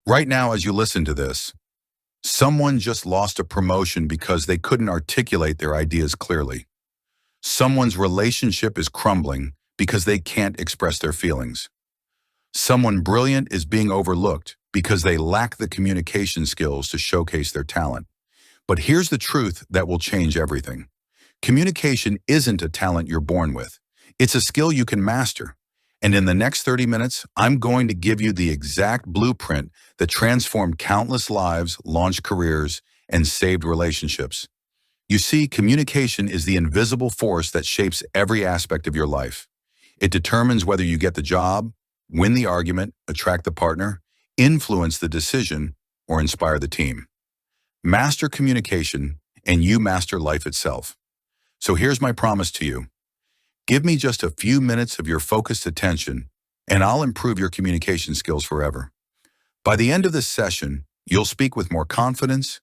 Right now, as you listen to this, someone just lost a promotion because they couldn't articulate their ideas clearly. Someone's relationship is crumbling because they can't express their feelings. Someone brilliant is being overlooked because they lack the communication skills to showcase their talent. But here's the truth that will change everything. Communication isn't a talent you're born with. It's a skill you can master. And in the next 30 minutes, I'm going to give you the exact blueprint that transformed countless lives, launched careers, and saved relationships. You see, communication is the invisible force that shapes every aspect of your life. It determines whether you get the job, win the argument, attract the partner, influence the decision, or inspire the team. Master communication, and you master life itself. So here's my promise to you. Give me just a few minutes of your focused attention, and I'll improve your communication skills forever. By the end of this session, you'll speak with more confidence,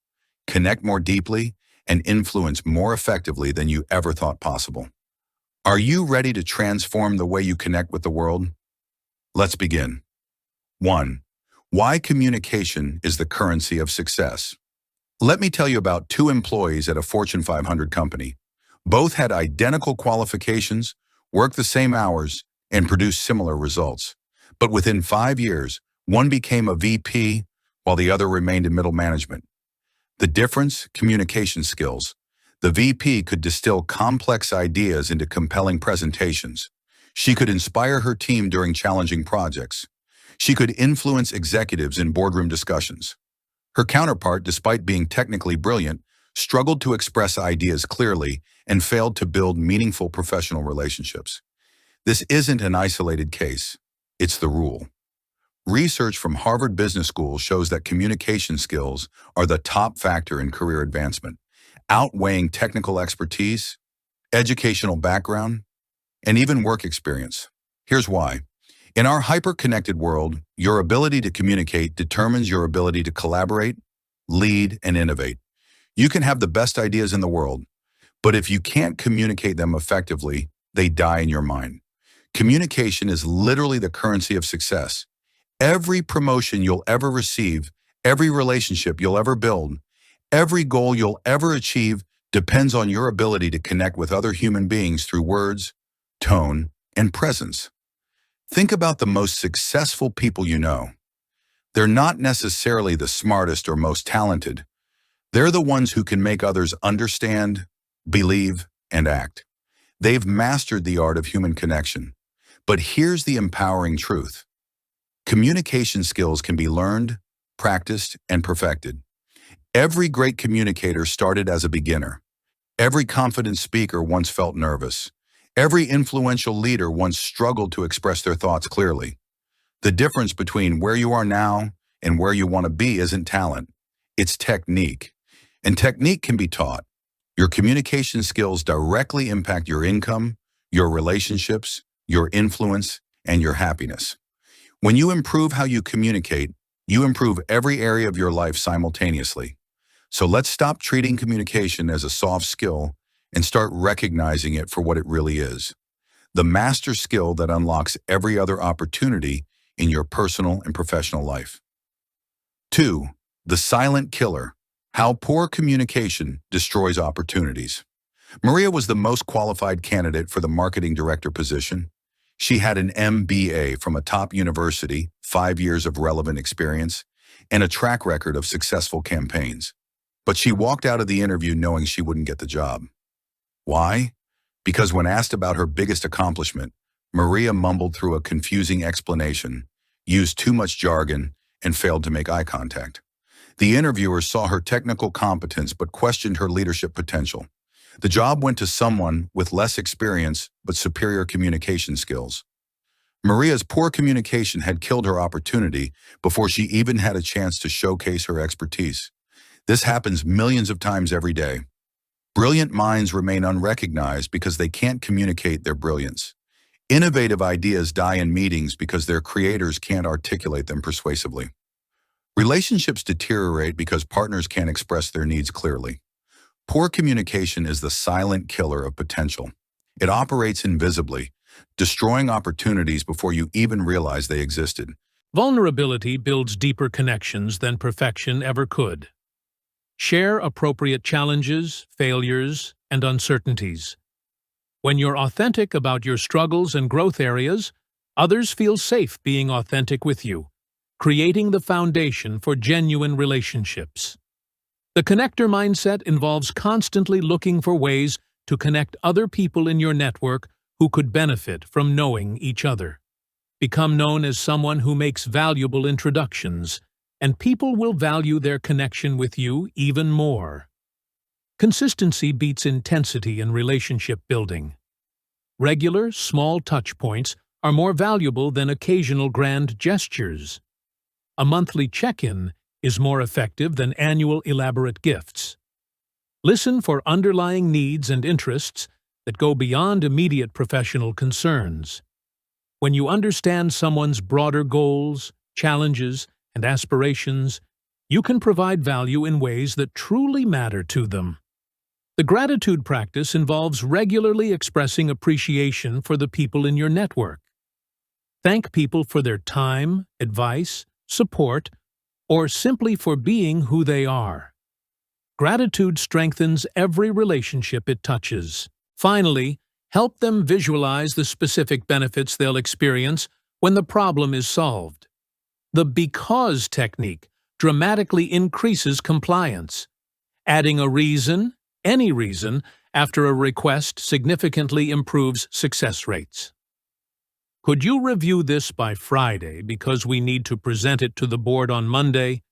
connect more deeply, and influence more effectively than you ever thought possible. Are you ready to transform the way you connect with the world? Let's begin. 1. Why communication is the currency of success. Let me tell you about two employees at a Fortune 500 company. Both had identical qualifications, worked the same hours, and produced similar results. But within 5 years, one became a VP while the other remained in middle management. The difference? Communication skills. The VP could distill complex ideas into compelling presentations. She could inspire her team during challenging projects. She could influence executives in boardroom discussions. Her counterpart, despite being technically brilliant, struggled to express ideas clearly and failed to build meaningful professional relationships. This isn't an isolated case. It's the rule. Research from Harvard Business School shows that communication skills are the top factor in career advancement, outweighing technical expertise, educational background, and even work experience. Here's why. In our hyper-connected world, your ability to communicate determines your ability to collaborate, lead, and innovate. You can have the best ideas in the world, but if you can't communicate them effectively, they die in your mind. Communication is literally the currency of success. Every promotion you'll ever receive, every relationship you'll ever build, every goal you'll ever achieve depends on your ability to connect with other human beings through words, tone, and presence. Think about the most successful people you know. They're not necessarily the smartest or most talented. They're the ones who can make others understand, believe, and act. They've mastered the art of human connection. But here's the empowering truth. Communication skills can be learned, practiced, and perfected. Every great communicator started as a beginner. Every confident speaker once felt nervous. Every influential leader once struggled to express their thoughts clearly. The difference between where you are now and where you want to be isn't talent. It's technique. And technique can be taught. Your communication skills directly impact your income, your relationships, your influence, and your happiness. When you improve how you communicate, you improve every area of your life simultaneously. So let's stop treating communication as a soft skill and start recognizing it for what it really is. The master skill that unlocks every other opportunity in your personal and professional life. 2. The silent killer. How poor communication destroys opportunities. Maria was the most qualified candidate for the marketing director position. She had an MBA from a top university, 5 years of relevant experience, and a track record of successful campaigns. But she walked out of the interview knowing she wouldn't get the job. Why? Because when asked about her biggest accomplishment, Maria mumbled through a confusing explanation, used too much jargon, and failed to make eye contact. The interviewer saw her technical competence but questioned her leadership potential. The job went to someone with less experience but superior communication skills. Maria's poor communication had killed her opportunity before she even had a chance to showcase her expertise. This happens millions of times every day. Brilliant minds remain unrecognized because they can't communicate their brilliance. Innovative ideas die in meetings because their creators can't articulate them persuasively. Relationships deteriorate because partners can't express their needs clearly. Poor communication is the silent killer of potential. It operates invisibly, destroying opportunities before you even realize they existed. Vulnerability builds deeper connections than perfection ever could. Share appropriate challenges, failures, and uncertainties. When you're authentic about your struggles and growth areas, others feel safe being authentic with you, creating the foundation for genuine relationships. The connector mindset involves constantly looking for ways to connect other people in your network who could benefit from knowing each other. Become known as someone who makes valuable introductions, and people will value their connection with you even more. Consistency beats intensity in relationship building. Regular, small touchpoints are more valuable than occasional grand gestures. A monthly check-in is more effective than annual elaborate gifts. Listen for underlying needs and interests that go beyond immediate professional concerns. When you understand someone's broader goals, challenges, and aspirations, you can provide value in ways that truly matter to them. The gratitude practice involves regularly expressing appreciation for the people in your network. Thank people for their time, advice, support, or simply for being who they are. Gratitude strengthens every relationship it touches. Finally, help them visualize the specific benefits they'll experience when the problem is solved. The because technique dramatically increases compliance. Adding a reason, any reason, after a request significantly improves success rates. Could you review this by Friday because we need to present it to the board on Monday?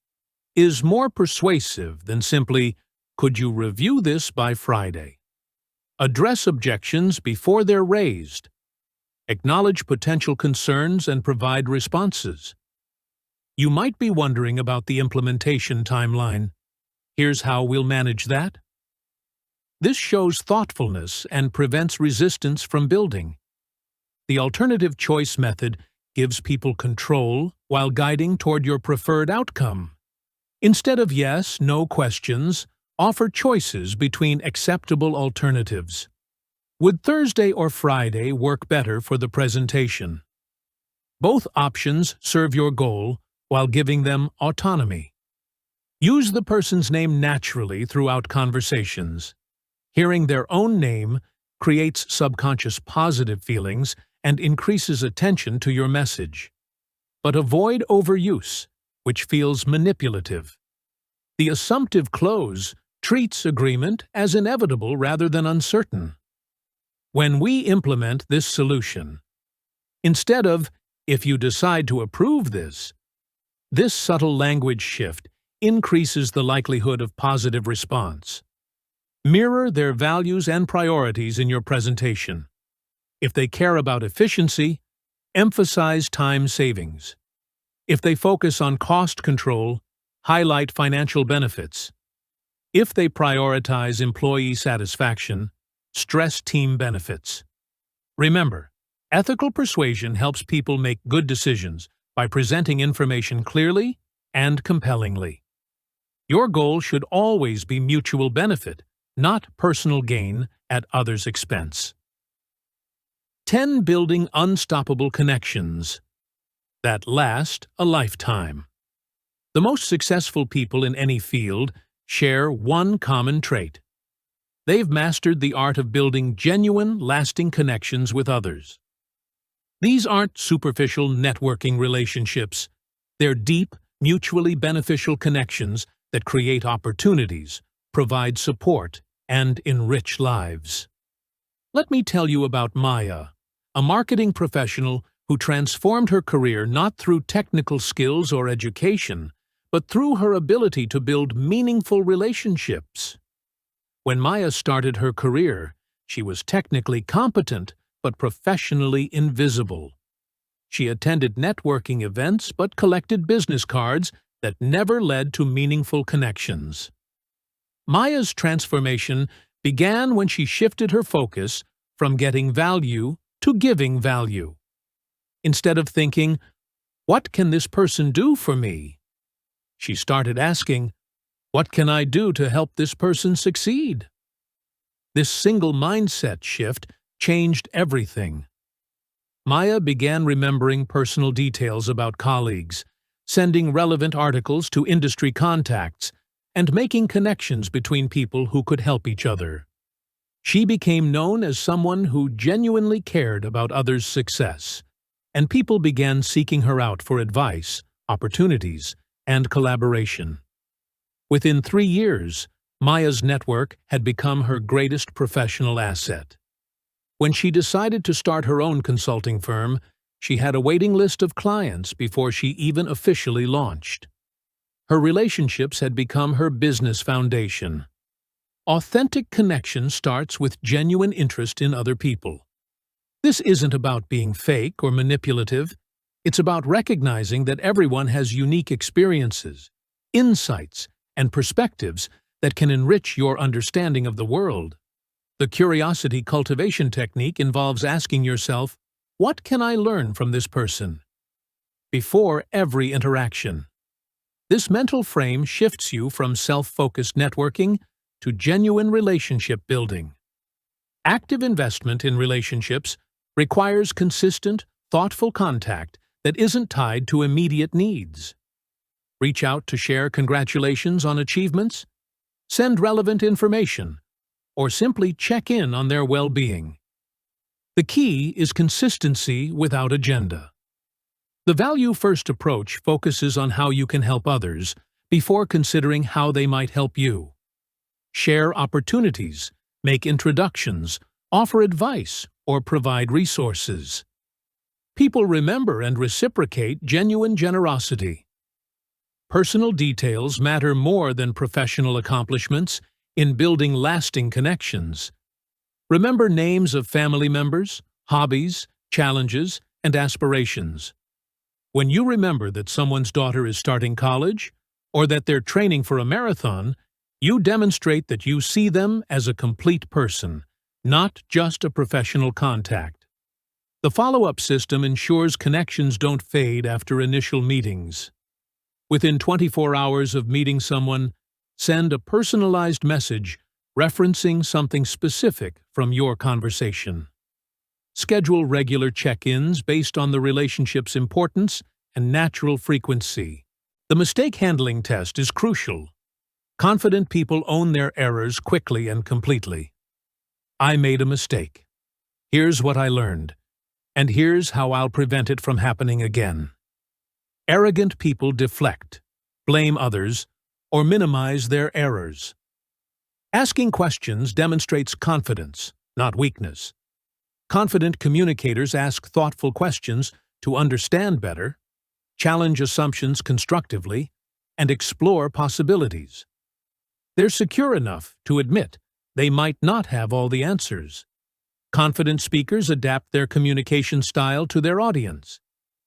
Is more persuasive than simply, could you review this by Friday? Address objections before they're raised. Acknowledge potential concerns and provide responses. You might be wondering about the implementation timeline. Here's how we'll manage that. This shows thoughtfulness and prevents resistance from building. The alternative choice method gives people control while guiding toward your preferred outcome. Instead of yes, no questions, offer choices between acceptable alternatives. Would Thursday or Friday work better for the presentation? Both options serve your goal while giving them autonomy. Use the person's name naturally throughout conversations. Hearing their own name creates subconscious positive feelings and increases attention to your message. But avoid overuse, which feels manipulative. The assumptive close treats agreement as inevitable rather than uncertain. When we implement this solution, instead of, if you decide to approve this subtle language shift increases the likelihood of positive response. Mirror their values and priorities in your presentation. If they care about efficiency, emphasize time savings. If they focus on cost control, highlight financial benefits. If they prioritize employee satisfaction, stress team benefits. Remember, ethical persuasion helps people make good decisions by presenting information clearly and compellingly. Your goal should always be mutual benefit, not personal gain at others' expense. 10 Building unstoppable connections that last a lifetime. The most successful people in any field share one common trait. They've mastered the art of building genuine, lasting connections with others. These aren't superficial networking relationships. They're deep, mutually beneficial connections that create opportunities, provide support, and enrich lives. Let me tell you about Maya, a marketing professional who transformed her career not through technical skills or education, but through her ability to build meaningful relationships. When Maya started her career, she was technically competent but professionally invisible. She attended networking events but collected business cards that never led to meaningful connections. Maya's transformation began when she shifted her focus from getting value to giving value. Instead of thinking, "What can this person do for me?" she started asking, "What can I do to help this person succeed?" This single mindset shift changed everything. Maya began remembering personal details about colleagues, sending relevant articles to industry contacts, and making connections between people who could help each other. She became known as someone who genuinely cared about others' success, and people began seeking her out for advice, opportunities, and collaboration. Within 3 years, Maya's network had become her greatest professional asset. When she decided to start her own consulting firm, she had a waiting list of clients before she even officially launched. Her relationships had become her business foundation. Authentic connection starts with genuine interest in other people. This isn't about being fake or manipulative. It's about recognizing that everyone has unique experiences, insights, and perspectives that can enrich your understanding of the world. The curiosity cultivation technique involves asking yourself, "What can I learn from this person?" before every interaction. This mental frame shifts you from self-focused networking to genuine relationship building. Active investment in relationships requires consistent, thoughtful contact that isn't tied to immediate needs. Reach out to share congratulations on achievements, send relevant information, or simply check in on their well-being. The key is consistency without agenda. The value-first approach focuses on how you can help others before considering how they might help you. Share opportunities, make introductions, offer advice, or provide resources. People remember and reciprocate genuine generosity. Personal details matter more than professional accomplishments in building lasting connections. Remember names of family members, hobbies, challenges, and aspirations. When you remember that someone's daughter is starting college, or that they're training for a marathon, you demonstrate that you see them as a complete person, not just a professional contact. The follow-up system ensures connections don't fade after initial meetings. Within 24 hours of meeting someone, send a personalized message referencing something specific from your conversation. Schedule regular check-ins based on the relationship's importance and natural frequency. The mistake handling test is crucial. Confident people own their errors quickly and completely. I made a mistake. Here's what I learned, and here's how I'll prevent it from happening again. Arrogant people deflect, blame others, or minimize their errors. Asking questions demonstrates confidence, not weakness. Confident communicators ask thoughtful questions to understand better, challenge assumptions constructively, and explore possibilities. They're secure enough to admit they might not have all the answers. Confident speakers adapt their communication style to their audience.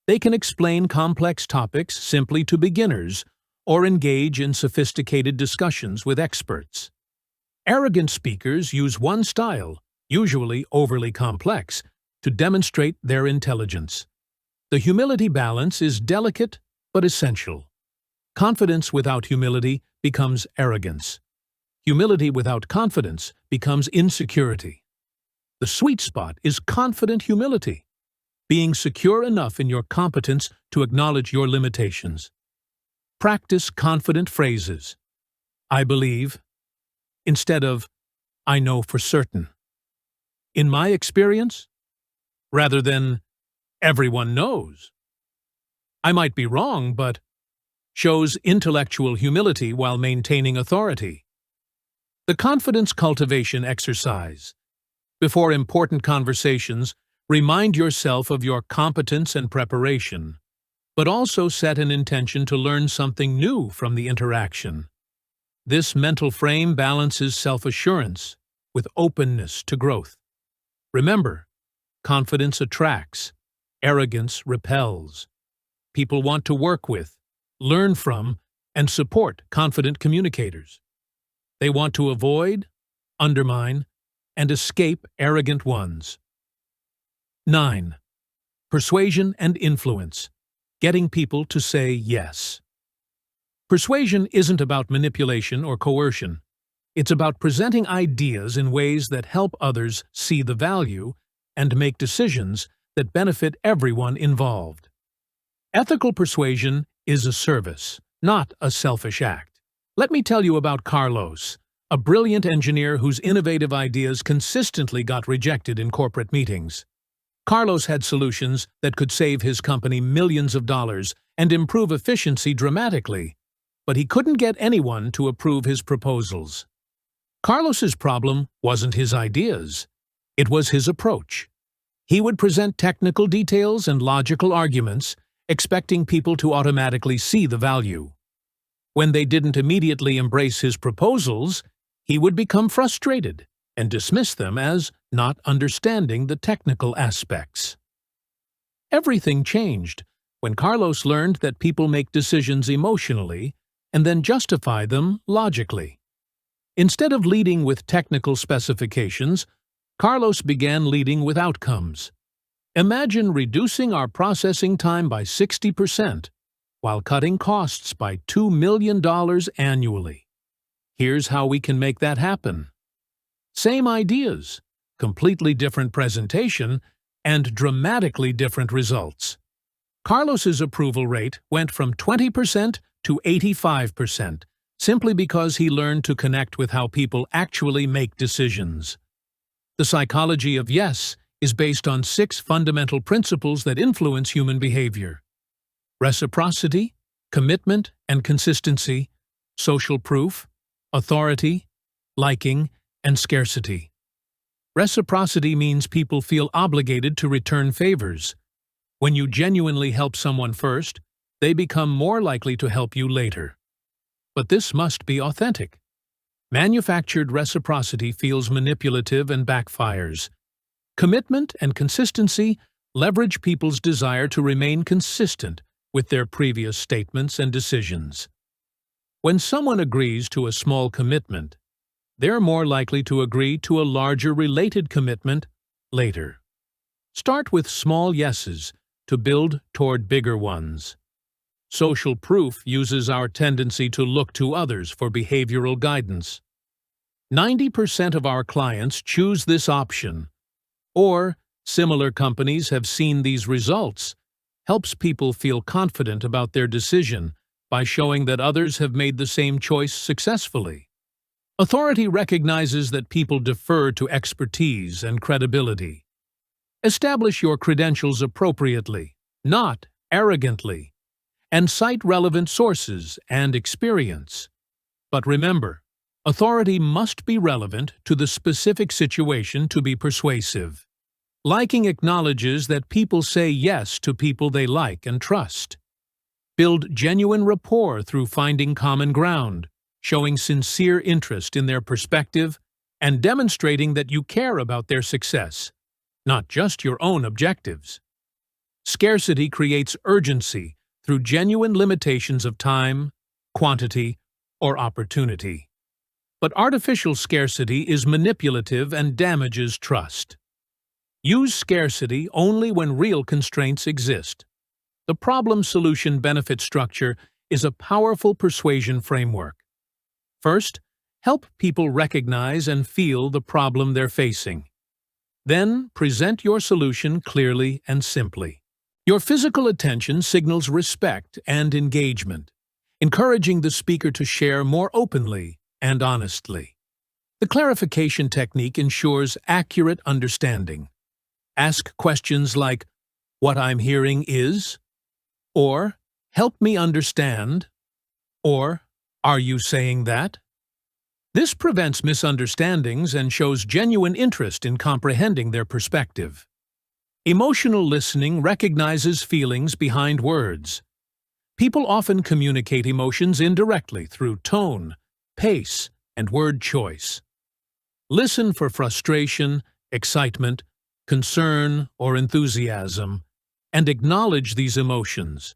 They can explain complex topics simply to beginners or engage in sophisticated discussions with experts. Arrogant speakers use one style, usually overly complex, to demonstrate their intelligence. The humility balance is delicate but essential. Confidence without humility becomes arrogance. Humility without confidence becomes insecurity. The sweet spot is confident humility, being secure enough in your competence to acknowledge your limitations. Practice confident phrases. I believe, instead of I know for certain. In my experience, rather than everyone knows. I might be wrong, but shows intellectual humility while maintaining authority. The confidence cultivation exercise. Before important conversations, remind yourself of your competence and preparation, but also set an intention to learn something new from the interaction. This mental frame balances self-assurance with openness to growth. Remember, confidence attracts, arrogance repels. People want to work with, learn from, and support confident communicators. They want to avoid, undermine, and escape arrogant ones. 9. Persuasion and influence. Getting people to say yes. Persuasion isn't about manipulation or coercion. It's about presenting ideas in ways that help others see the value and make decisions that benefit everyone involved. Ethical persuasion is a service, not a selfish act. Let me tell you about Carlos, a brilliant engineer whose innovative ideas consistently got rejected in corporate meetings. Carlos had solutions that could save his company millions of dollars and improve efficiency dramatically, but he couldn't get anyone to approve his proposals. Carlos's problem wasn't his ideas. It was his approach. He would present technical details and logical arguments, expecting people to automatically see the value. When they didn't immediately embrace his proposals, he would become frustrated and dismiss them as not understanding the technical aspects. Everything changed when Carlos learned that people make decisions emotionally and then justify them logically. Instead of leading with technical specifications, Carlos began leading with outcomes. Imagine reducing our processing time by 60% while cutting costs by $2 million annually. Here's how we can make that happen. Same ideas, completely different presentation, and dramatically different results. Carlos's approval rate went from 20% to 85%, simply because he learned to connect with how people actually make decisions. The psychology of yes is based on 6 fundamental principles that influence human behavior: reciprocity, commitment and consistency, social proof, authority, liking, and scarcity. Reciprocity means people feel obligated to return favors. When you genuinely help someone first, they become more likely to help you later. But this must be authentic. Manufactured reciprocity feels manipulative and backfires. Commitment and consistency leverage people's desire to remain consistent with their previous statements and decisions. When someone agrees to a small commitment, they're more likely to agree to a larger related commitment later. Start with small yeses to build toward bigger ones. Social proof uses our tendency to look to others for behavioral guidance. 90% of our clients choose this option, or similar companies have seen these results, helps people feel confident about their decision by showing that others have made the same choice successfully. Authority recognizes that people defer to expertise and credibility. Establish your credentials appropriately, not arrogantly, and cite relevant sources and experience. But remember, authority must be relevant to the specific situation to be persuasive. Liking acknowledges that people say yes to people they like and trust. Build genuine rapport through finding common ground, showing sincere interest in their perspective, and demonstrating that you care about their success, not just your own objectives. Scarcity creates urgency through genuine limitations of time, quantity, or opportunity. But artificial scarcity is manipulative and damages trust. Use scarcity only when real constraints exist. The problem-solution benefit structure is a powerful persuasion framework. First, help people recognize and feel the problem they're facing. Then, present your solution clearly and simply. Your physical attention signals respect and engagement, encouraging the speaker to share more openly and honestly. The clarification technique ensures accurate understanding. Ask questions like, "What I'm hearing is," or "Help me understand," or "Are you saying that?" This prevents misunderstandings and shows genuine interest in comprehending their perspective. Emotional listening recognizes feelings behind words. People often communicate emotions indirectly through tone, pace, and word choice. Listen for frustration, excitement, concern, or enthusiasm, and acknowledge these emotions.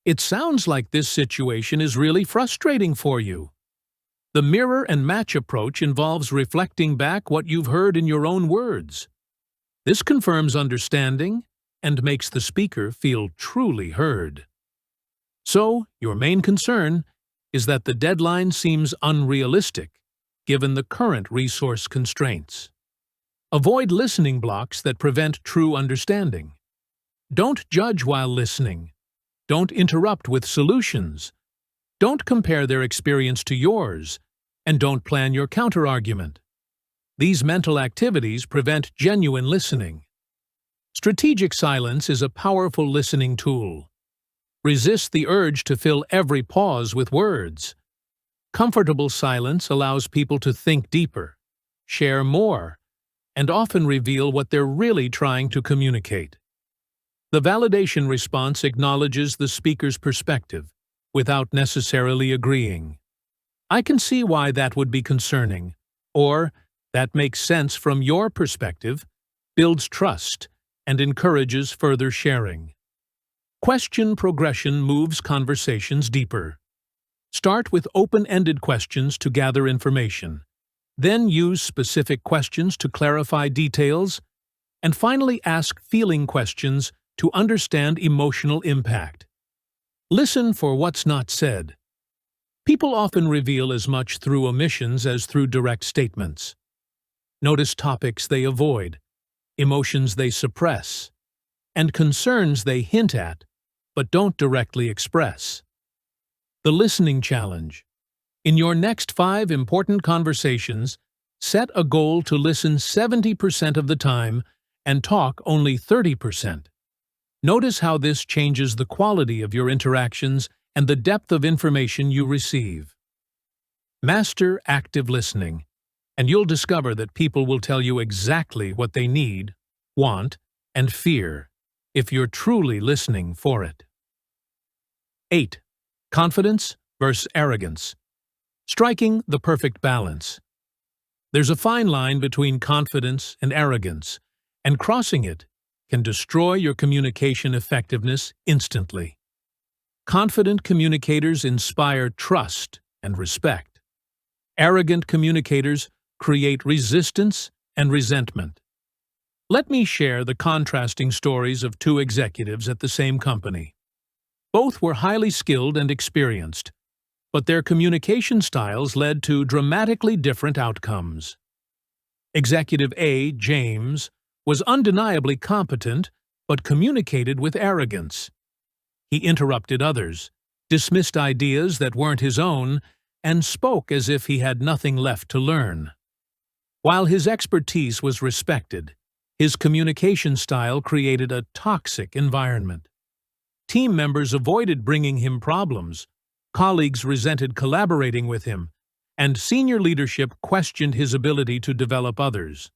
It sounds like this situation is really frustrating for you. The mirror and match approach involves reflecting back what you've heard in your own words. This confirms understanding and makes the speaker feel truly heard. So, your main concern is that the deadline seems unrealistic, given the current resource constraints. Avoid listening blocks that prevent true understanding. Don't judge while listening. Don't interrupt with solutions. Don't compare their experience to yours, and don't plan your counterargument. These mental activities prevent genuine listening. Strategic silence is a powerful listening tool. Resist the urge to fill every pause with words. Comfortable silence allows people to think deeper, share more, and often reveal what they're really trying to communicate. The validation response acknowledges the speaker's perspective, without necessarily agreeing. "I can see why that would be concerning," or "that makes sense from your perspective," builds trust and encourages further sharing. Question progression moves conversations deeper. Start with open-ended questions to gather information. Then use specific questions to clarify details, and finally ask feeling questions to understand emotional impact. Listen for what's not said. People often reveal as much through omissions as through direct statements. Notice topics they avoid, emotions they suppress, and concerns they hint at, but don't directly express. The listening challenge. In your next 5 important conversations, set a goal to listen 70% of the time and talk only 30%. Notice how this changes the quality of your interactions and the depth of information you receive. Master active listening, and you'll discover that people will tell you exactly what they need, want, and fear if you're truly listening for it. 8. Confidence versus arrogance. Striking the perfect balance. There's a fine line between confidence and arrogance, and crossing it can destroy your communication effectiveness instantly. Confident communicators inspire trust and respect. Arrogant communicators create resistance and resentment. Let me share the contrasting stories of 2 executives at the same company. Both were highly skilled and experienced, but their communication styles led to dramatically different outcomes. Executive A, James, was undeniably competent, but communicated with arrogance. He interrupted others, dismissed ideas that weren't his own, and spoke as if he had nothing left to learn. While his expertise was respected, his communication style created a toxic environment. Team members avoided bringing him problems, colleagues resented collaborating with him, and senior leadership questioned his ability to develop others.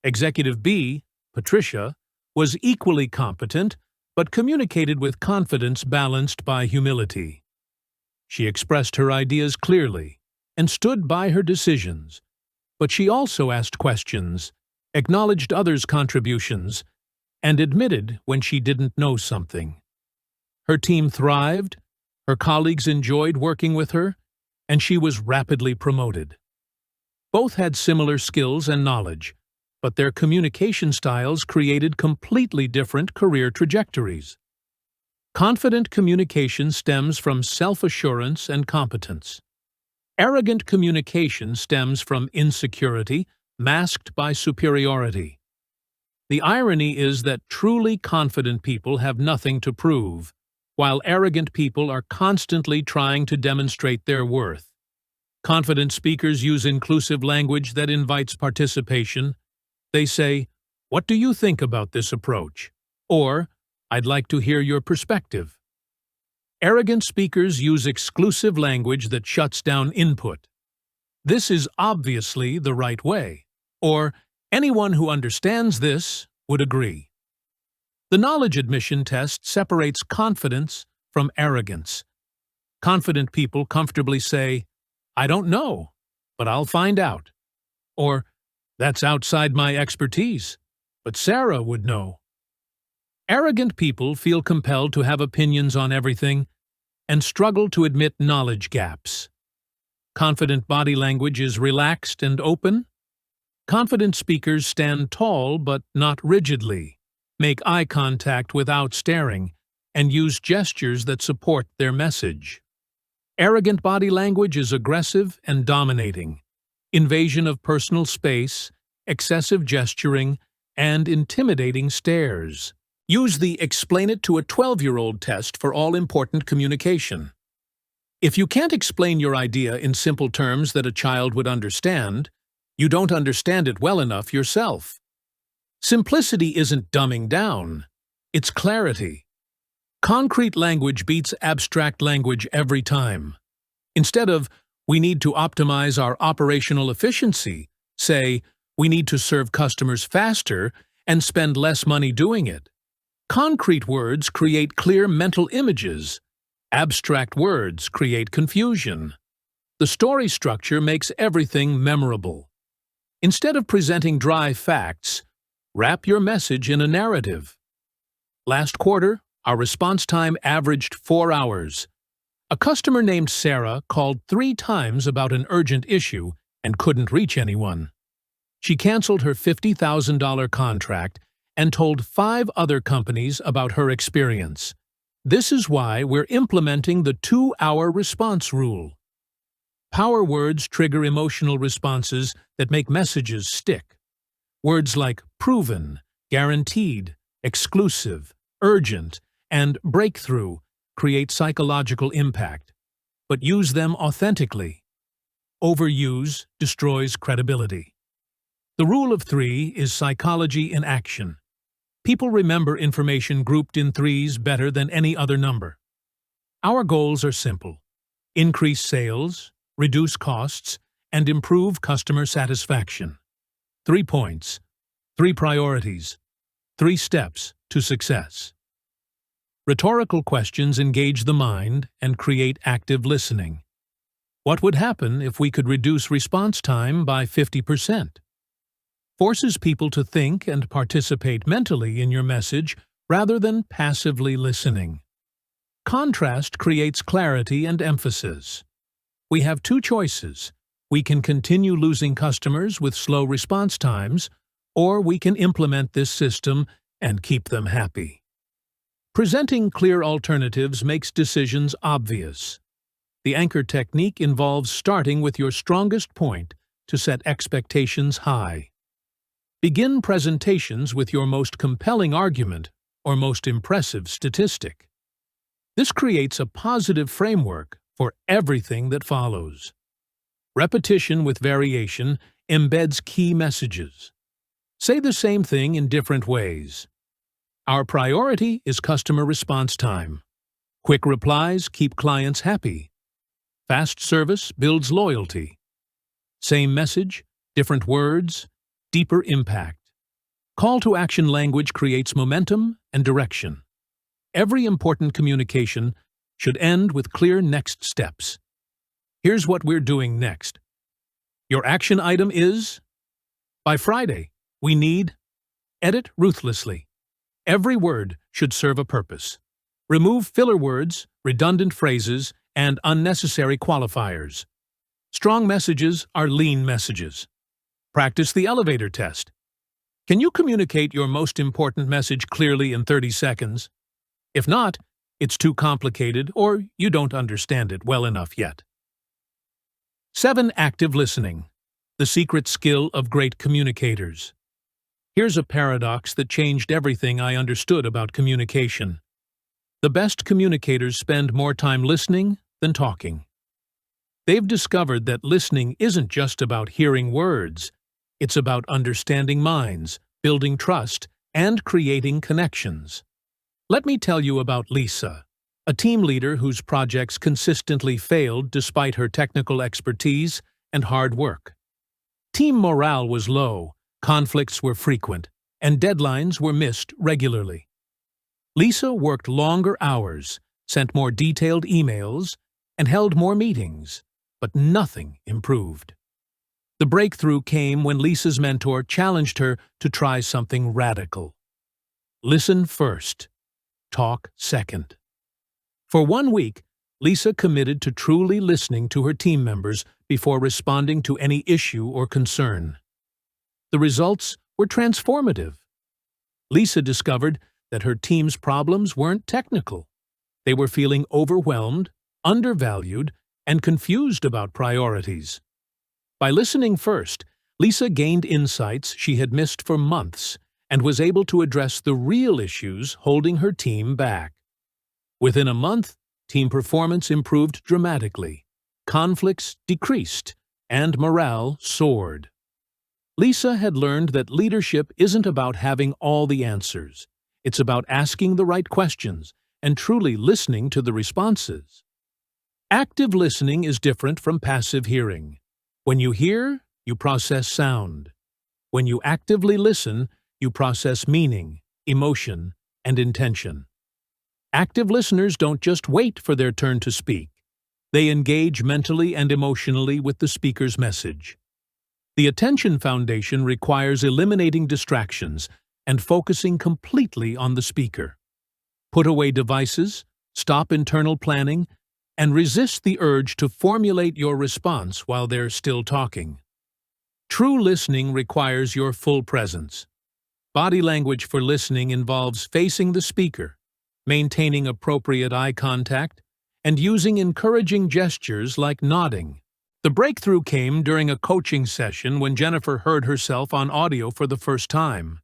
Executive B, Patricia, was equally competent, but communicated with confidence balanced by humility. She expressed her ideas clearly and stood by her decisions, but she also asked questions, acknowledged others' contributions, and admitted when she didn't know something. Her team thrived, her colleagues enjoyed working with her, and she was rapidly promoted. Both had similar skills and knowledge, but their communication styles created completely different career trajectories. Confident communication stems from self-assurance and competence. Arrogant communication stems from insecurity, masked by superiority. The irony is that truly confident people have nothing to prove, while arrogant people are constantly trying to demonstrate their worth. Confident speakers use inclusive language that invites participation. They say, "What do you think about this approach?" Or, "I'd like to hear your perspective." Arrogant speakers use exclusive language that shuts down input. "This is obviously the right way," or "anyone who understands this would agree." The knowledge admission test separates confidence from arrogance. Confident people comfortably say, "I don't know, but I'll find out." Or, "That's outside my expertise, but Sarah would know." Arrogant people feel compelled to have opinions on everything and struggle to admit knowledge gaps. Confident body language is relaxed and open. Confident speakers stand tall but not rigidly, make eye contact without staring, and use gestures that support their message. Arrogant body language is aggressive and dominating. Invasion of personal space excessive gesturing, and intimidating stares. Use the Explain It to a 12-year-old test for all important communication. If you can't explain your idea in simple terms that a child would understand, you don't understand it well enough yourself. Simplicity isn't dumbing down, it's clarity. Concrete language beats abstract language every time. Instead of, "We need to optimize our operational efficiency," say, "We need to serve customers faster and spend less money doing it." Concrete words create clear mental images. Abstract words create confusion. The story structure makes everything memorable. Instead of presenting dry facts, wrap your message in a narrative. Last quarter, our response time averaged 4 hours. A customer named Sarah called 3 times about an urgent issue and couldn't reach anyone. She canceled her $50,000 contract and told 5 other companies about her experience. This is why we're implementing the 2-hour response rule. Power words trigger emotional responses that make messages stick. Words like proven, guaranteed, exclusive, urgent, and breakthrough create psychological impact, but use them authentically. Overuse destroys credibility. The rule of 3 is psychology in action. People remember information grouped in 3s better than any other number. Our goals are simple: increase sales, reduce costs, and improve customer satisfaction. 3 points, 3 priorities, 3 steps to success. Rhetorical questions engage the mind and create active listening. What would happen if we could reduce response time by 50%? Forces people to think and participate mentally in your message rather than passively listening. Contrast creates clarity and emphasis. We have 2 choices. We can continue losing customers with slow response times, or we can implement this system and keep them happy. Presenting clear alternatives makes decisions obvious. The anchor technique involves starting with your strongest point to set expectations high. Begin presentations with your most compelling argument or most impressive statistic. This creates a positive framework for everything that follows. Repetition with variation embeds key messages. Say the same thing in different ways. Our priority is customer response time. Quick replies keep clients happy. Fast service builds loyalty. Same message, different words, deeper impact. Call to action language creates momentum and direction. Every important communication should end with clear next steps. Here's what we're doing next. Your action item is: by Friday, we need edit ruthlessly. Every word should serve a purpose. Remove filler words, redundant phrases, and unnecessary qualifiers. Strong messages are lean messages. Practice the elevator test. Can you communicate your most important message clearly in 30 seconds? If not, it's too complicated or you don't understand it well enough yet. 7. Active listening. The secret skill of great communicators. Here's a paradox that changed everything I understood about communication. The best communicators spend more time listening than talking. They've discovered that listening isn't just about hearing words. It's about understanding minds, building trust, and creating connections. Let me tell you about Lisa, a team leader whose projects consistently failed despite her technical expertise and hard work. Team morale was low, conflicts were frequent, and deadlines were missed regularly. Lisa worked longer hours, sent more detailed emails, and held more meetings, but nothing improved. The breakthrough came when Lisa's mentor challenged her to try something radical. Listen first. Talk second. For 1 week, Lisa committed to truly listening to her team members before responding to any issue or concern. The results were transformative. Lisa discovered that her team's problems weren't technical. They were feeling overwhelmed, undervalued, and confused about priorities. By listening first, Lisa gained insights she had missed for months and was able to address the real issues holding her team back. Within a month, team performance improved dramatically, conflicts decreased, and morale soared. Lisa had learned that leadership isn't about having all the answers. It's about asking the right questions and truly listening to the responses. Active listening is different from passive hearing. When you hear, you process sound. When you actively listen, you process meaning, emotion, and intention. Active listeners don't just wait for their turn to speak. They engage mentally and emotionally with the speaker's message. The attention foundation requires eliminating distractions and focusing completely on the speaker. Put away devices, stop internal planning, and resist the urge to formulate your response while they're still talking. True listening requires your full presence. Body language for listening involves facing the speaker, maintaining appropriate eye contact, and using encouraging gestures like nodding. The breakthrough came during a coaching session when Jennifer heard herself on audio for the first time.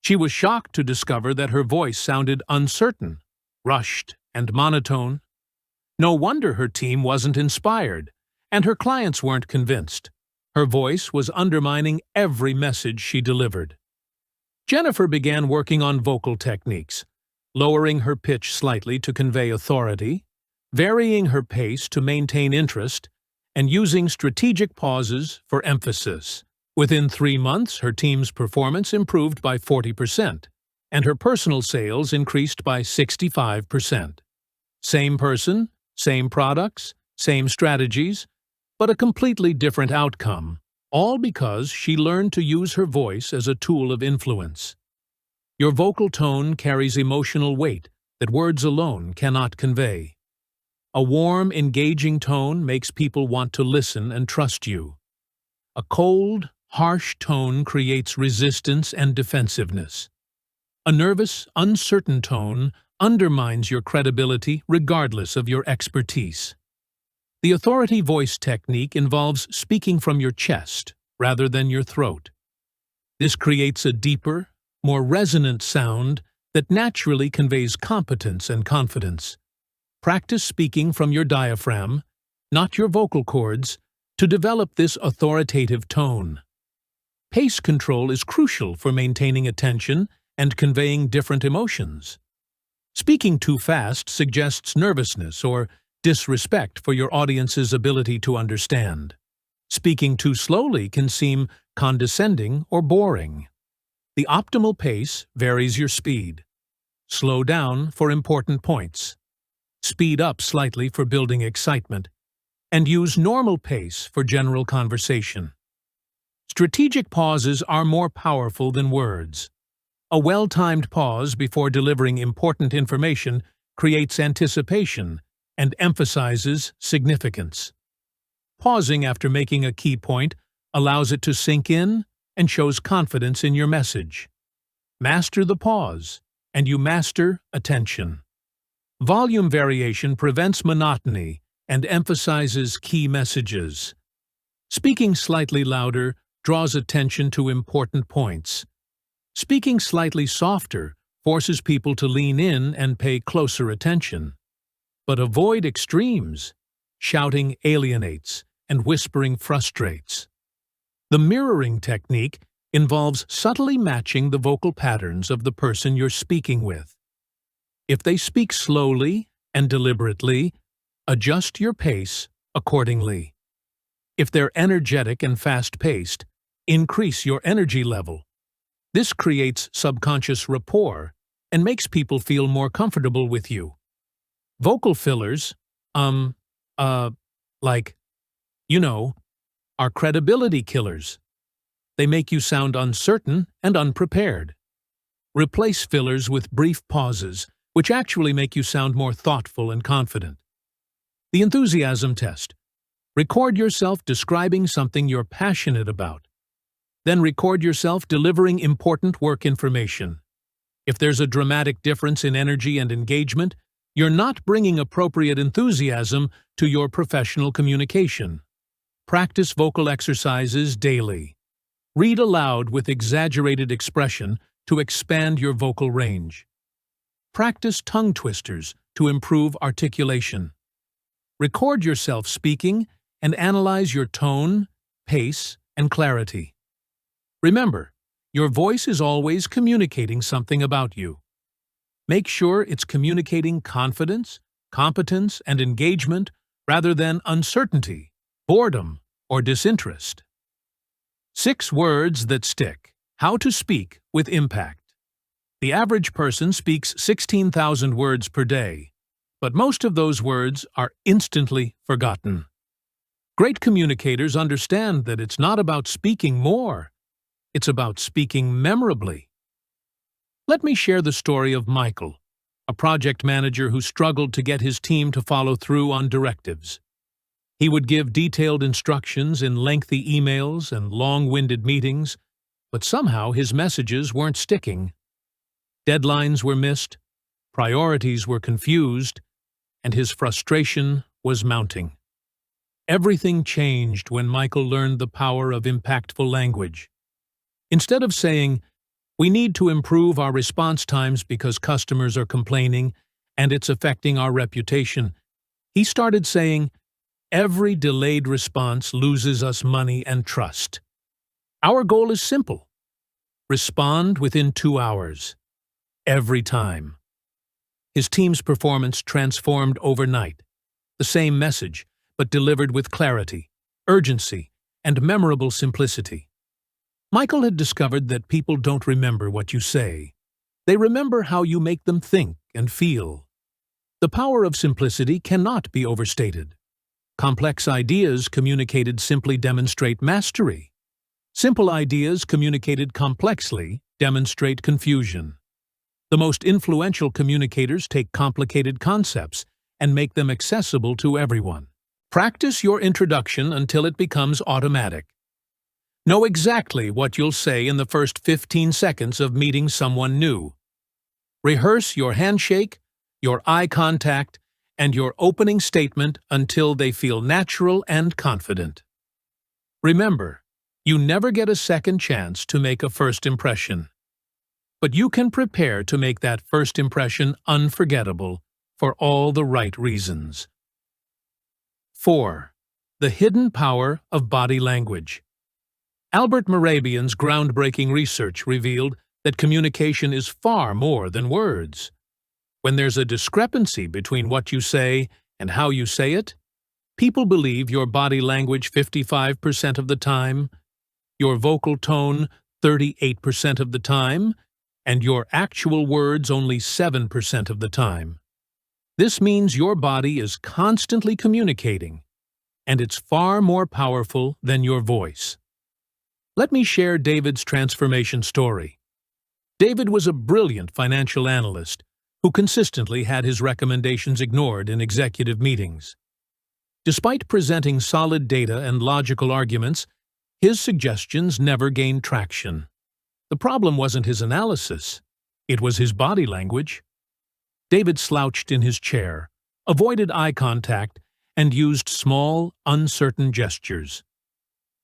She was shocked to discover that her voice sounded uncertain, rushed, and monotone. No wonder her team wasn't inspired, and her clients weren't convinced. Her voice was undermining every message she delivered. Jennifer began working on vocal techniques, lowering her pitch slightly to convey authority, varying her pace to maintain interest, and using strategic pauses for emphasis. Within 3 months, her team's performance improved by 40%, and her personal sales increased by 65%. Same person, same products, same strategies, but a completely different outcome, all because she learned to use her voice as a tool of influence. Your vocal tone carries emotional weight that words alone cannot convey. A warm, engaging tone makes people want to listen and trust you. A cold, harsh tone creates resistance and defensiveness. A nervous, uncertain tone undermines your credibility regardless of your expertise. The authority voice technique involves speaking from your chest rather than your throat. This creates a deeper, more resonant sound that naturally conveys competence and confidence. Practice speaking from your diaphragm, not your vocal cords, to develop this authoritative tone. Pace control is crucial for maintaining attention and conveying different emotions. Speaking too fast suggests nervousness or disrespect for your audience's ability to understand. Speaking too slowly can seem condescending or boring. The optimal pace varies your speed. Slow down for important points. Speed up slightly for building excitement, and use normal pace for general conversation. Strategic pauses are more powerful than words. A well-timed pause before delivering important information creates anticipation and emphasizes significance. Pausing after making a key point allows it to sink in and shows confidence in your message. Master the pause, and you master attention. Volume variation prevents monotony and emphasizes key messages. Speaking slightly louder draws attention to important points. Speaking slightly softer forces people to lean in and pay closer attention. But avoid extremes. Shouting alienates and whispering frustrates. The mirroring technique involves subtly matching the vocal patterns of the person you're speaking with. If they speak slowly and deliberately, adjust your pace accordingly. If they're energetic and fast-paced, increase your energy level. This creates subconscious rapport and makes people feel more comfortable with you. Vocal fillers, are credibility killers. They make you sound uncertain and unprepared. Replace fillers with brief pauses, which actually make you sound more thoughtful and confident. The enthusiasm test. Record yourself describing something you're passionate about. Then record yourself delivering important work information. If there's a dramatic difference in energy and engagement, you're not bringing appropriate enthusiasm to your professional communication. Practice vocal exercises daily. Read aloud with exaggerated expression to expand your vocal range. Practice tongue twisters to improve articulation. Record yourself speaking and analyze your tone, pace, and clarity. Remember, your voice is always communicating something about you. Make sure it's communicating confidence, competence, and engagement rather than uncertainty, boredom, or disinterest. 6 words that stick. How to speak with impact. The average person speaks 16,000 words per day, but most of those words are instantly forgotten. Great communicators understand that it's not about speaking more, it's about speaking memorably. Let me share the story of Michael, a project manager who struggled to get his team to follow through on directives. He would give detailed instructions in lengthy emails and long-winded meetings, but somehow his messages weren't sticking. Deadlines were missed, priorities were confused, and his frustration was mounting. Everything changed when Michael learned the power of impactful language. Instead of saying, "We need to improve our response times because customers are complaining and it's affecting our reputation," he started saying, "Every delayed response loses us money and trust. Our goal is simple. Respond within 2 hours. Every time." His team's performance transformed overnight. The same message, but delivered with clarity, urgency, and memorable simplicity. Michael had discovered that people don't remember what you say. They remember how you make them think and feel. The power of simplicity cannot be overstated. Complex ideas communicated simply demonstrate mastery. Simple ideas communicated complexly demonstrate confusion. The most influential communicators take complicated concepts and make them accessible to everyone. Practice your introduction until it becomes automatic. Know exactly what you'll say in the first 15 seconds of meeting someone new. Rehearse your handshake, your eye contact, and your opening statement until they feel natural and confident. Remember, you never get a second chance to make a first impression. But you can prepare to make that first impression unforgettable for all the right reasons. 4. The hidden power of body language. Albert Mehrabian's groundbreaking research revealed that communication is far more than words. When there's a discrepancy between what you say and how you say it, people believe your body language 55% of the time, your vocal tone 38% of the time, and your actual words only 7% of the time. This means your body is constantly communicating, and it's far more powerful than your voice. Let me share David's transformation story. David was a brilliant financial analyst who consistently had his recommendations ignored in executive meetings. Despite presenting solid data and logical arguments, his suggestions never gained traction. The problem wasn't his analysis, it was his body language. David slouched in his chair, avoided eye contact, and used small, uncertain gestures.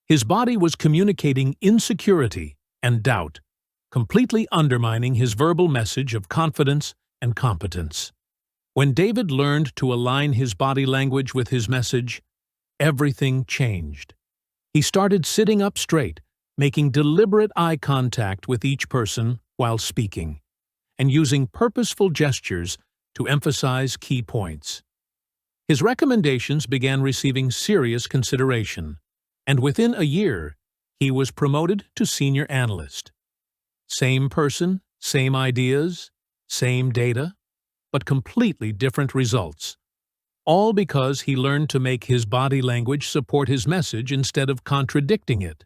His body was communicating insecurity and doubt, completely undermining his verbal message of confidence and competence. When David learned to align his body language with his message, everything changed. He started sitting up straight, making deliberate eye contact with each person while speaking, and using purposeful gestures to emphasize key points. His recommendations began receiving serious consideration, and within a year, he was promoted to senior analyst. Same person, same ideas, same data, but completely different results. All because he learned to make his body language support his message instead of contradicting it.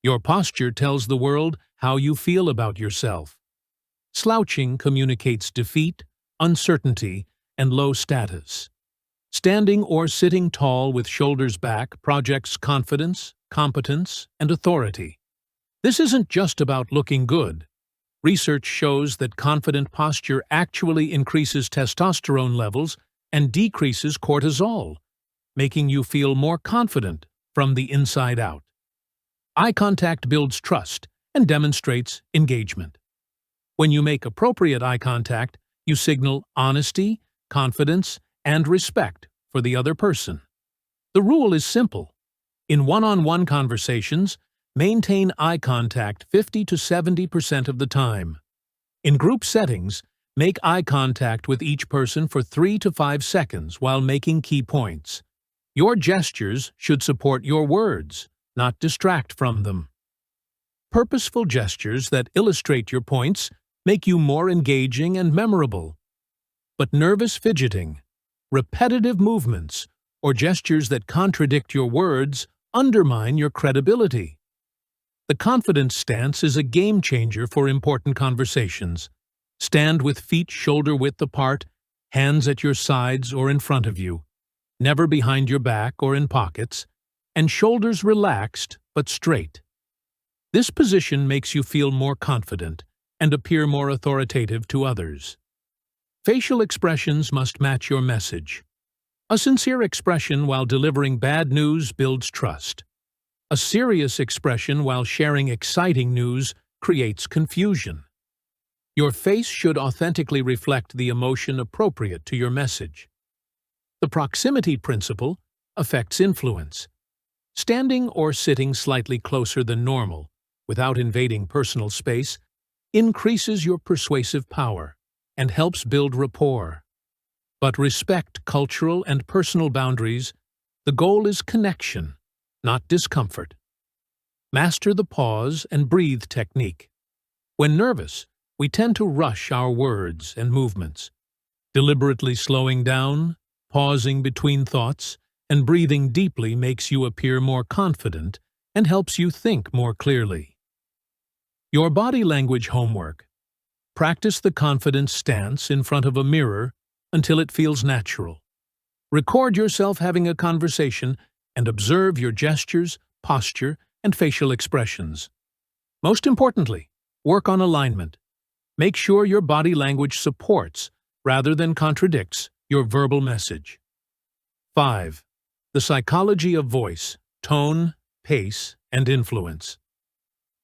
Your posture tells the world how you feel about yourself. Slouching communicates defeat, uncertainty, and low status. Standing or sitting tall with shoulders back projects confidence, competence, and authority. This isn't just about looking good. Research shows that confident posture actually increases testosterone levels and decreases cortisol, making you feel more confident from the inside out. Eye contact builds trust and demonstrates engagement. When you make appropriate eye contact, you signal honesty, confidence, and respect for the other person. The rule is simple. In one-on-one conversations, maintain eye contact 50 to 70% of the time. In group settings, make eye contact with each person for 3 to 5 seconds while making key points. Your gestures should support your words, not distract from them. Purposeful gestures that illustrate your points make you more engaging and memorable. But nervous fidgeting, repetitive movements, or gestures that contradict your words undermine your credibility. The confidence stance is a game changer for important conversations. Stand with feet shoulder-width apart, hands at your sides or in front of you, never behind your back or in pockets, and shoulders relaxed but straight. This position makes you feel more confident and appear more authoritative to others. Facial expressions must match your message. A sincere expression while delivering bad news builds trust. A serious expression while sharing exciting news creates confusion. Your face should authentically reflect the emotion appropriate to your message. The proximity principle affects influence. Standing or sitting slightly closer than normal, without invading personal space, increases your persuasive power and helps build rapport. But respect cultural and personal boundaries. The goal is connection, not discomfort. Master the pause and breathe technique. When nervous, we tend to rush our words and movements. Deliberately slowing down, pausing between thoughts, and breathing deeply makes you appear more confident and helps you think more clearly. Your body language homework. Practice the confidence stance in front of a mirror until it feels natural. Record yourself having a conversation and observe your gestures, posture, and facial expressions. Most importantly, work on alignment. Make sure your body language supports, rather than contradicts, your verbal message. 5. The psychology of voice, tone, pace, and influence.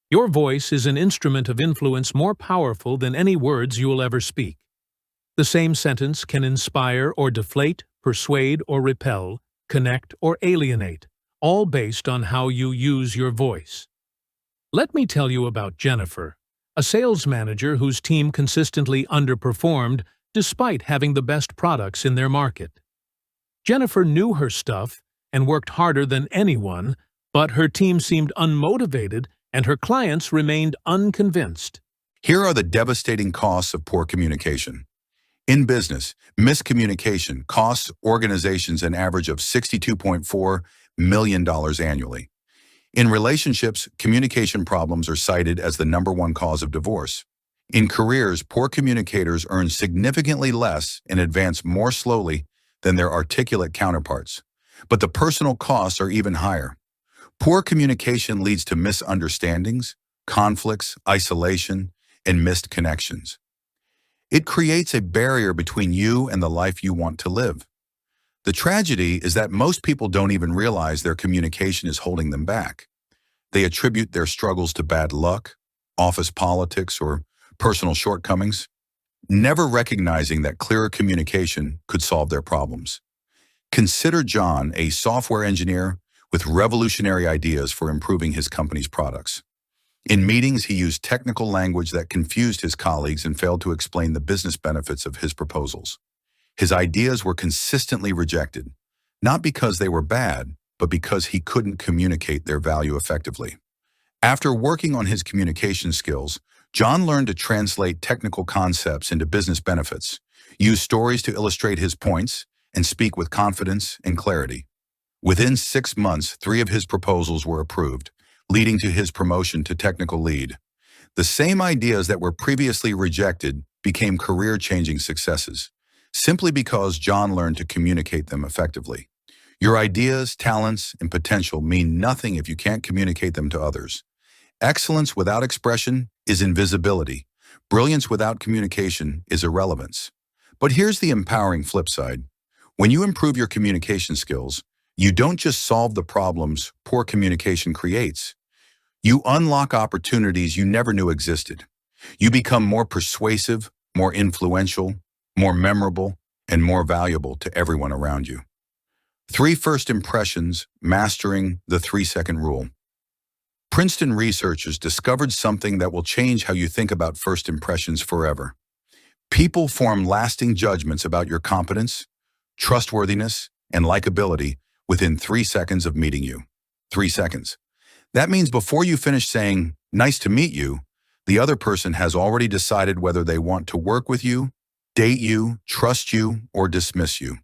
Your voice is an instrument of influence more powerful than any words you will ever speak. The same sentence can inspire or deflate, persuade or repel, connect or alienate, all based on how you use your voice. Let me tell you about Jennifer, a sales manager whose team consistently underperformed despite having the best products in their market. Jennifer knew her stuff and worked harder than anyone, but her team seemed unmotivated and her clients remained unconvinced. Here are the devastating costs of poor communication. In business, miscommunication costs organizations an average of $62.4 million annually. In relationships, communication problems are cited as the #1 cause of divorce. In careers, poor communicators earn significantly less and advance more slowly than their articulate counterparts. But the personal costs are even higher. Poor communication leads to misunderstandings, conflicts, isolation, and missed connections. It creates a barrier between you and the life you want to live. The tragedy is that most people don't even realize their communication is holding them back. They attribute their struggles to bad luck, office politics, or personal shortcomings, never recognizing that clearer communication could solve their problems. Consider John, a software engineer with revolutionary ideas for improving his company's products. In meetings, he used technical language that confused his colleagues and failed to explain the business benefits of his proposals. His ideas were consistently rejected, not because they were bad, but because he couldn't communicate their value effectively. After working on his communication skills, John learned to translate technical concepts into business benefits, use stories to illustrate his points, and speak with confidence and clarity. Within 6 months, 3 of his proposals were approved, leading to his promotion to technical lead. The same ideas that were previously rejected became career-changing successes, simply because John learned to communicate them effectively. Your ideas, talents, and potential mean nothing if you can't communicate them to others. Excellence without expression is invisibility. Brilliance without communication is irrelevance. But here's the empowering flip side. When you improve your communication skills, you don't just solve the problems poor communication creates. You unlock opportunities you never knew existed. You become more persuasive, more influential, more memorable, and more valuable to everyone around you. 3 first impressions, mastering the 3-second rule. Princeton researchers discovered something that will change how you think about first impressions forever. People form lasting judgments about your competence, trustworthiness, and likability within 3 seconds of meeting you. 3 seconds. That means before you finish saying, "Nice to meet you," the other person has already decided whether they want to work with you, date you, trust you, or dismiss you.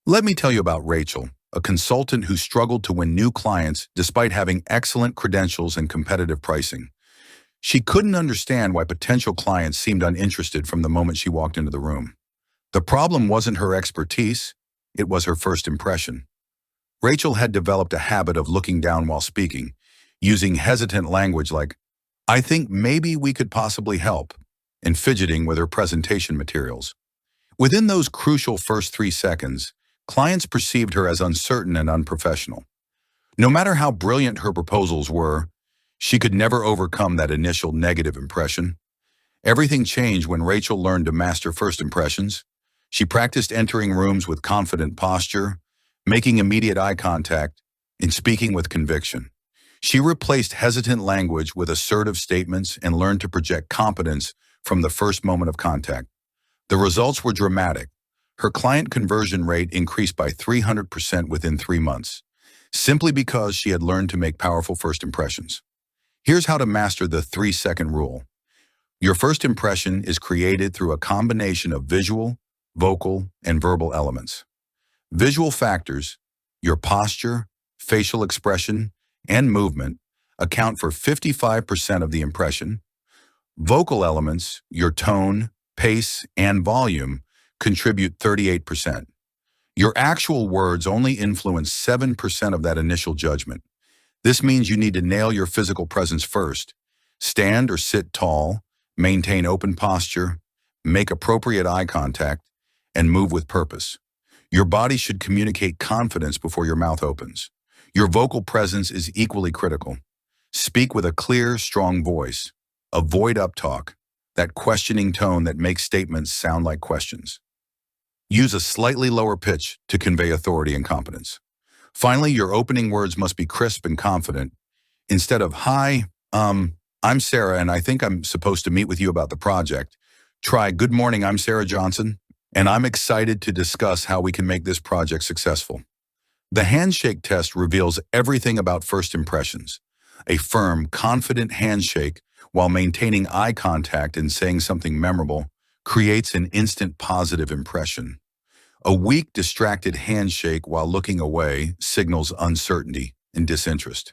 Let me tell you about Rachel, a consultant who struggled to win new clients despite having excellent credentials and competitive pricing. She couldn't understand why potential clients seemed uninterested from the moment she walked into the room. The problem wasn't her expertise, it was her first impression. Rachel had developed a habit of looking down while speaking, using hesitant language like, "I think maybe we could possibly help," and fidgeting with her presentation materials. Within those crucial first 3 seconds, clients perceived her as uncertain and unprofessional. No matter how brilliant her proposals were, she could never overcome that initial negative impression. Everything changed when Rachel learned to master first impressions. She practiced entering rooms with confident posture, making immediate eye contact, and speaking with conviction. She replaced hesitant language with assertive statements and learned to project competence from the first moment of contact. The results were dramatic. Her client conversion rate increased by 300% within 3 months, simply because she had learned to make powerful first impressions. Here's how to master the 3-second rule. Your first impression is created through a combination of visual, vocal, and verbal elements. Visual factors, your posture, facial expression, and movement, account for 55% of the impression. Vocal elements, your tone, pace, and volume, contribute 38%. Your actual words only influence 7% of that initial judgment. This means you need to nail your physical presence first. Stand or sit tall, maintain open posture, make appropriate eye contact, and move with purpose. Your body should communicate confidence before your mouth opens. Your vocal presence is equally critical. Speak with a clear, strong voice. Avoid uptalk, that questioning tone that makes statements sound like questions. Use a slightly lower pitch to convey authority and competence. Finally, your opening words must be crisp and confident. Instead of, "Hi, I'm Sarah, and I think I'm supposed to meet with you about the project," try, "Good morning, I'm Sarah Johnson, and I'm excited to discuss how we can make this project successful." The handshake test reveals everything about first impressions. A firm, confident handshake while maintaining eye contact and saying something memorable creates an instant positive impression. A weak, distracted handshake while looking away signals uncertainty and disinterest.